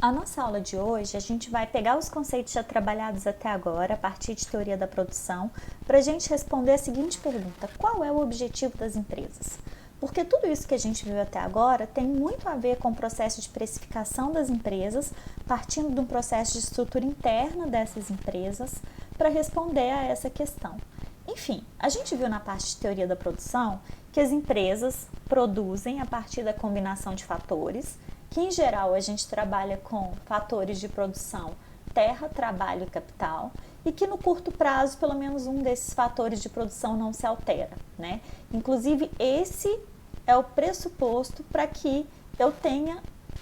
A nossa aula de hoje, a gente vai pegar os conceitos já trabalhados até agora, a partir de teoria da produção, para a gente responder a seguinte pergunta: qual é o objetivo das empresas? Porque tudo isso que a gente viu até agora tem muito a ver com o processo de precificação das empresas, partindo de um processo de estrutura interna dessas empresas, para responder a essa questão. Enfim, a gente viu na parte de teoria da produção que as empresas produzem a partir da combinação de fatores, que em geral a gente trabalha com fatores de produção terra, trabalho e capital, e que no curto prazo pelo menos um desses fatores de produção não se altera, né? Inclusive esse é o pressuposto para que eu tenha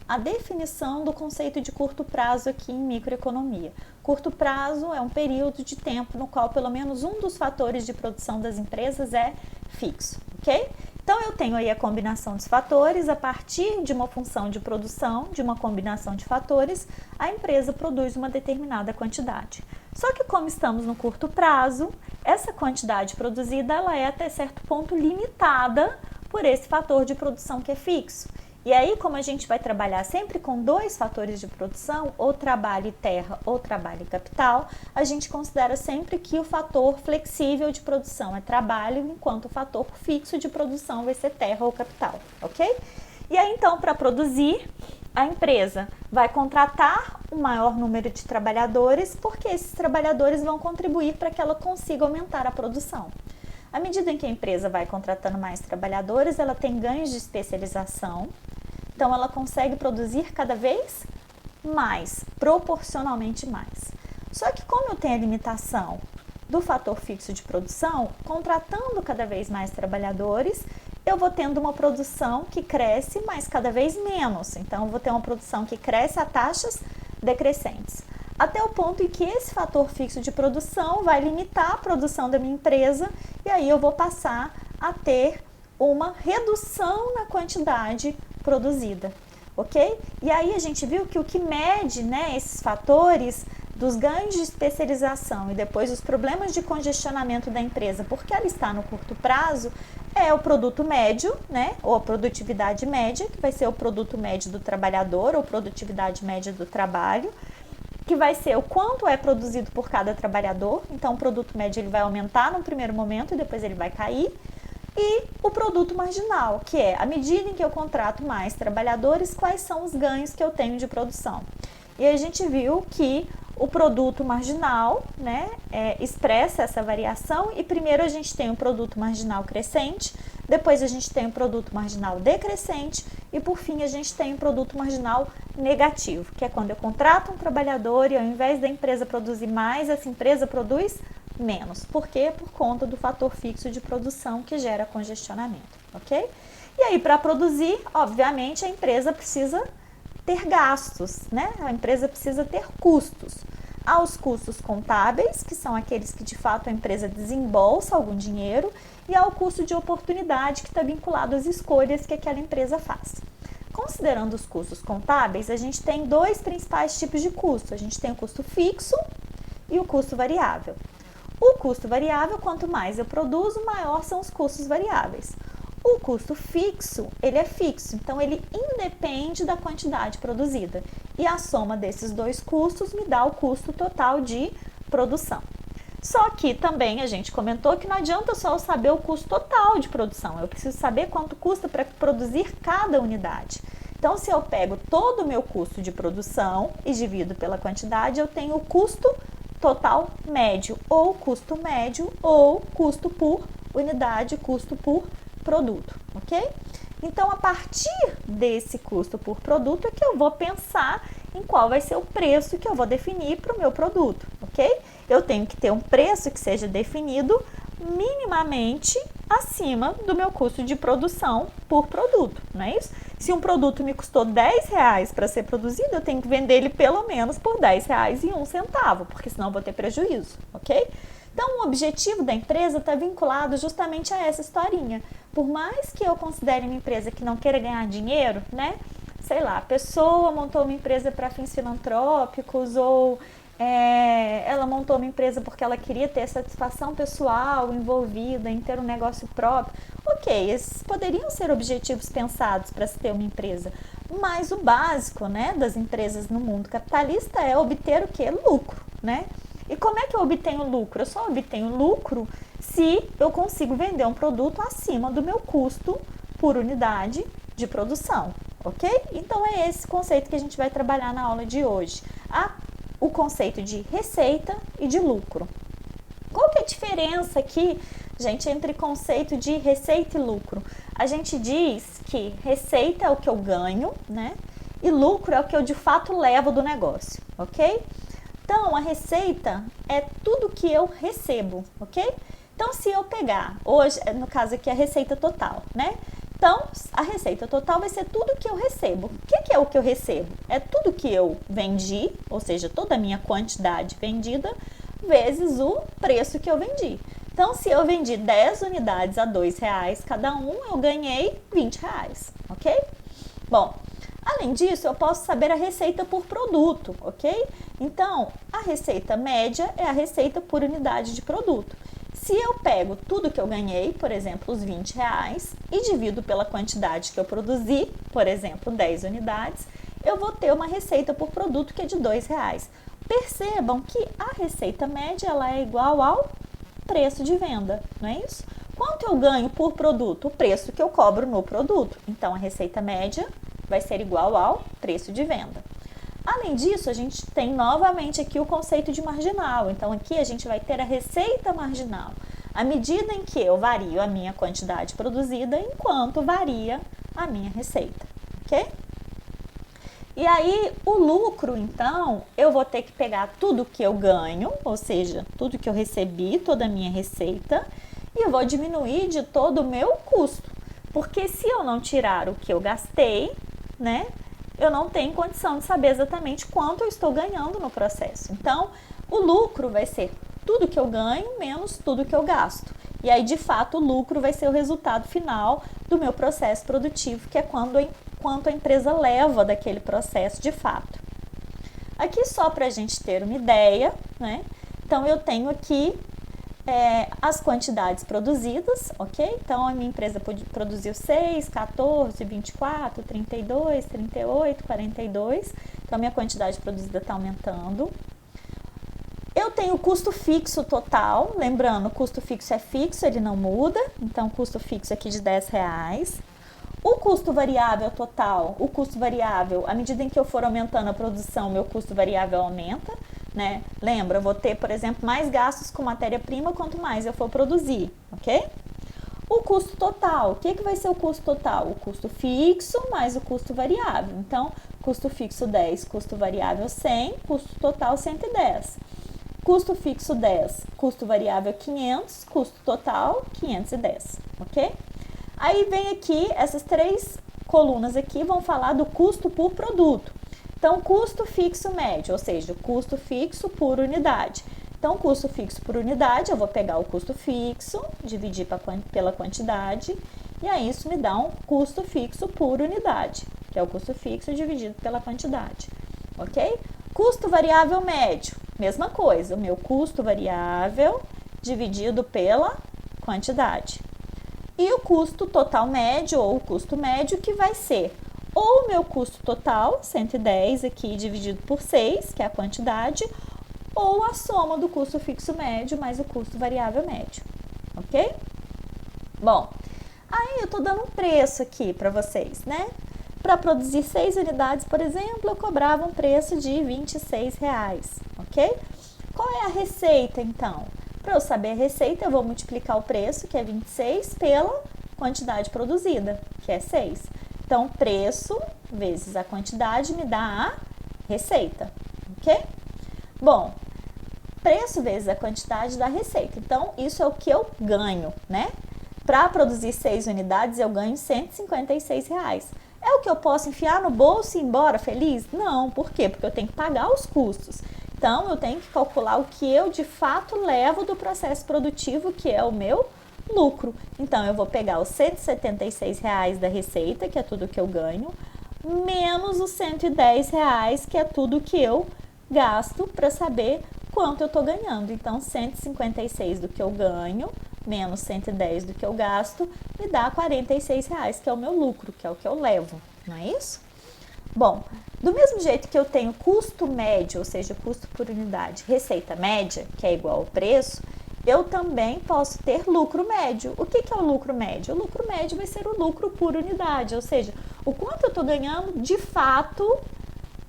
a definição do conceito de curto prazo aqui em microeconomia. Curto prazo é um período de tempo no qual pelo menos um dos fatores de produção das empresas é fixo, ok? Então eu tenho aí a combinação dos fatores, a partir de uma função de produção, de uma combinação de fatores, a empresa produz uma determinada quantidade. Só que como estamos no curto prazo, essa quantidade produzida ela é até certo ponto limitada por esse fator de produção que é fixo. E aí, como a gente vai trabalhar sempre com dois fatores de produção, ou trabalho e terra, ou trabalho e capital, a gente considera sempre que o fator flexível de produção é trabalho, enquanto o fator fixo de produção vai ser terra ou capital, ok? E aí, então, para produzir, a empresa vai contratar um maior número de trabalhadores, porque esses trabalhadores vão contribuir para que ela consiga aumentar a produção. À medida em que a empresa vai contratando mais trabalhadores, ela tem ganhos de especialização, então ela consegue produzir cada vez mais, proporcionalmente mais. Só que como eu tenho a limitação do fator fixo de produção, contratando cada vez mais trabalhadores, eu vou tendo uma produção que cresce, mas cada vez menos. Então eu vou ter uma produção que cresce a taxas decrescentes. Até o ponto em que esse fator fixo de produção vai limitar a produção da minha empresa e aí eu vou passar a ter uma redução na quantidade produzida, ok? E aí a gente viu que o que mede, né, esses fatores dos ganhos de especialização e depois os problemas de congestionamento da empresa, porque ela está no curto prazo, é o produto médio, né, ou a produtividade média, que vai ser o produto médio do trabalhador ou produtividade média do trabalho, que vai ser o quanto é produzido por cada trabalhador. Então o produto médio ele vai aumentar no primeiro momento e depois ele vai cair. E o produto marginal, que é à medida em que eu contrato mais trabalhadores, quais são os ganhos que eu tenho de produção. E a gente viu que o produto marginal, né, expressa essa variação e primeiro a gente tem o produto marginal crescente, depois a gente tem o produto marginal decrescente e por fim a gente tem o produto marginal negativo, que é quando eu contrato um trabalhador e ao invés da empresa produzir mais, essa empresa produz menos. Por quê? Por conta do fator fixo de produção que gera congestionamento, ok? E aí para produzir, obviamente a empresa precisa ter gastos, né? A empresa precisa ter custos. Há os custos contábeis, que são aqueles que de fato a empresa desembolsa algum dinheiro, e há o custo de oportunidade, que está vinculado às escolhas que aquela empresa faz. Considerando os custos contábeis, a gente tem dois principais tipos de custo. A gente tem o custo fixo e o custo variável. O custo variável, quanto mais eu produzo, maior são os custos variáveis. O custo fixo, ele é fixo, então ele independe da quantidade produzida. E a soma desses dois custos me dá o custo total de produção. Só que também a gente comentou que não adianta só eu saber o custo total de produção, eu preciso saber quanto custa para produzir cada unidade. Então, se eu pego todo o meu custo de produção e divido pela quantidade, eu tenho o custo total médio, ou custo médio, ou custo por unidade, custo por produto, ok? Então, a partir desse custo por produto é que eu vou pensar em qual vai ser o preço que eu vou definir para o meu produto, ok? Eu tenho que ter um preço que seja definido minimamente acima do meu custo de produção por produto, não é isso? Se um produto me custou R$10 para ser produzido, eu tenho que vender ele pelo menos por R$10,01, porque senão eu vou ter prejuízo, ok? Então, o objetivo da empresa está vinculado justamente a essa historinha. Por mais que eu considere uma empresa que não queira ganhar dinheiro, né? Sei lá, a pessoa montou uma empresa para fins filantrópicos ou ela montou uma empresa porque ela queria ter satisfação pessoal envolvida em ter um negócio próprio. Ok, esses poderiam ser objetivos pensados para se ter uma empresa, Mas o básico, né, das empresas no mundo capitalista é obter o quê? Lucro, né? E como é que eu obtenho lucro? Eu só obtenho lucro se eu consigo vender um produto acima do meu custo por unidade de produção, ok? Então é esse conceito que a gente vai trabalhar na aula de hoje. O conceito de receita e de lucro. Qual que é a diferença aqui, gente, entre conceito de receita e lucro? A gente diz que receita é o que eu ganho, né? E lucro é o que eu de fato levo do negócio, ok? Então, a receita é tudo que eu recebo, ok? Então, se eu pegar, hoje, no caso aqui, a receita total, né? Então, a receita total vai ser tudo que eu recebo. O que é o que eu recebo? É tudo que eu vendi, ou seja, toda a minha quantidade vendida, vezes o preço que eu vendi. Então, se eu vendi 10 unidades a R$2 cada um, eu ganhei R$20, ok? Bom, além disso, eu posso saber a receita por produto, ok? Então, a receita média é a receita por unidade de produto. Se eu pego tudo que eu ganhei, por exemplo, os R$20, e divido pela quantidade que eu produzi, por exemplo, 10 unidades, eu vou ter uma receita por produto que é de R$2. Percebam que a receita média ela é igual ao preço de venda, não é isso? Quanto eu ganho por produto? O preço que eu cobro no produto. Então, a receita média vai ser igual ao preço de venda. Além disso, a gente tem novamente aqui o conceito de marginal. Então, aqui a gente vai ter a receita marginal, à medida em que eu vario a minha quantidade produzida, enquanto varia a minha receita, ok? E aí, o lucro, então, eu vou ter que pegar tudo que eu ganho, ou seja, tudo que eu recebi, toda a minha receita, e eu vou diminuir de todo o meu custo. Porque se eu não tirar o que eu gastei, né, eu não tenho condição de saber exatamente quanto eu estou ganhando no processo. Então, o lucro vai ser tudo que eu ganho menos tudo que eu gasto. E aí, de fato, o lucro vai ser o resultado final do meu processo produtivo, que é quanto a empresa leva daquele processo de fato. Aqui só para a gente ter uma ideia, né? Então, eu tenho aqui as quantidades produzidas, ok? Então, a minha empresa produziu 6, 14, 24, 32, 38, 42. Então, a minha quantidade produzida está aumentando. Eu tenho o custo fixo total, lembrando, o custo fixo é fixo, ele não muda. Então, custo fixo aqui de R$10. O custo variável total, o custo variável, à medida em que eu for aumentando a produção, meu custo variável aumenta, né? Lembra, eu vou ter, por exemplo, mais gastos com matéria-prima quanto mais eu for produzir, ok? O custo total, o que vai ser o custo total? O custo fixo mais o custo variável. Então, custo fixo 10, custo variável 100, custo total 110. Custo fixo 10, custo variável 500, custo total 510, ok? Aí vem aqui, essas três colunas aqui vão falar do custo por produto. Então, custo fixo médio, ou seja, custo fixo por unidade. Então, custo fixo por unidade, eu vou pegar o custo fixo, dividir pela quantidade, e aí isso me dá um custo fixo por unidade, que é o custo fixo dividido pela quantidade, ok? Custo variável médio, mesma coisa, o meu custo variável dividido pela quantidade. E o custo total médio, ou o custo médio, que vai ser ou o meu custo total, 110 aqui dividido por 6, que é a quantidade, ou a soma do custo fixo médio mais o custo variável médio, ok? Bom, aí eu tô dando um preço aqui para vocês, né? Para produzir 6 unidades, por exemplo, eu cobrava um preço de R$26, ok? Qual é a receita, então? Para eu saber a receita, eu vou multiplicar o preço, que é 26, pela quantidade produzida, que é 6. Então, preço vezes a quantidade me dá a receita, ok? Bom, preço vezes a quantidade dá receita. Então, isso é o que eu ganho, né? Para produzir 6 unidades, eu ganho R$156. É o que eu posso enfiar no bolso e ir embora feliz? Não, por quê? Porque eu tenho que pagar os custos. Então, eu tenho que calcular o que eu de fato levo do processo produtivo, que é o meu lucro. Então, eu vou pegar os R$176 da receita, que é tudo que eu ganho, menos os R$110, que é tudo que eu gasto, para saber quanto eu estou ganhando. Então, 156 do que eu ganho, menos 110 do que eu gasto, me dá R$46, que é o meu lucro, que é o que eu levo, não é isso? Bom, do mesmo jeito que eu tenho custo médio, ou seja, custo por unidade, receita média, que é igual ao preço, eu também posso ter lucro médio. O que é o lucro médio? O lucro médio vai ser o lucro por unidade, ou seja, o quanto eu estou ganhando de fato,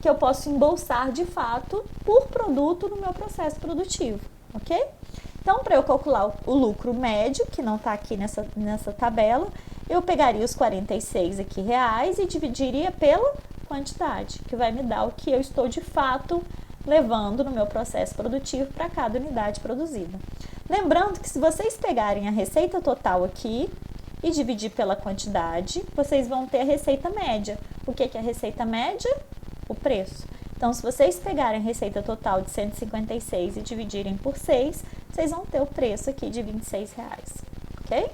que eu posso embolsar de fato por produto no meu processo produtivo, ok? Então, para eu calcular o lucro médio, que não está aqui nessa tabela, eu pegaria os 46 aqui reais e dividiria pela quantidade, que vai me dar o que eu estou de fato levando no meu processo produtivo para cada unidade produzida. Lembrando que se vocês pegarem a receita total aqui e dividir pela quantidade, vocês vão ter a receita média. O que é a receita média? O preço. Então, se vocês pegarem a receita total de 156 e dividirem por 6, vocês vão ter o preço aqui de R$ 26, ok?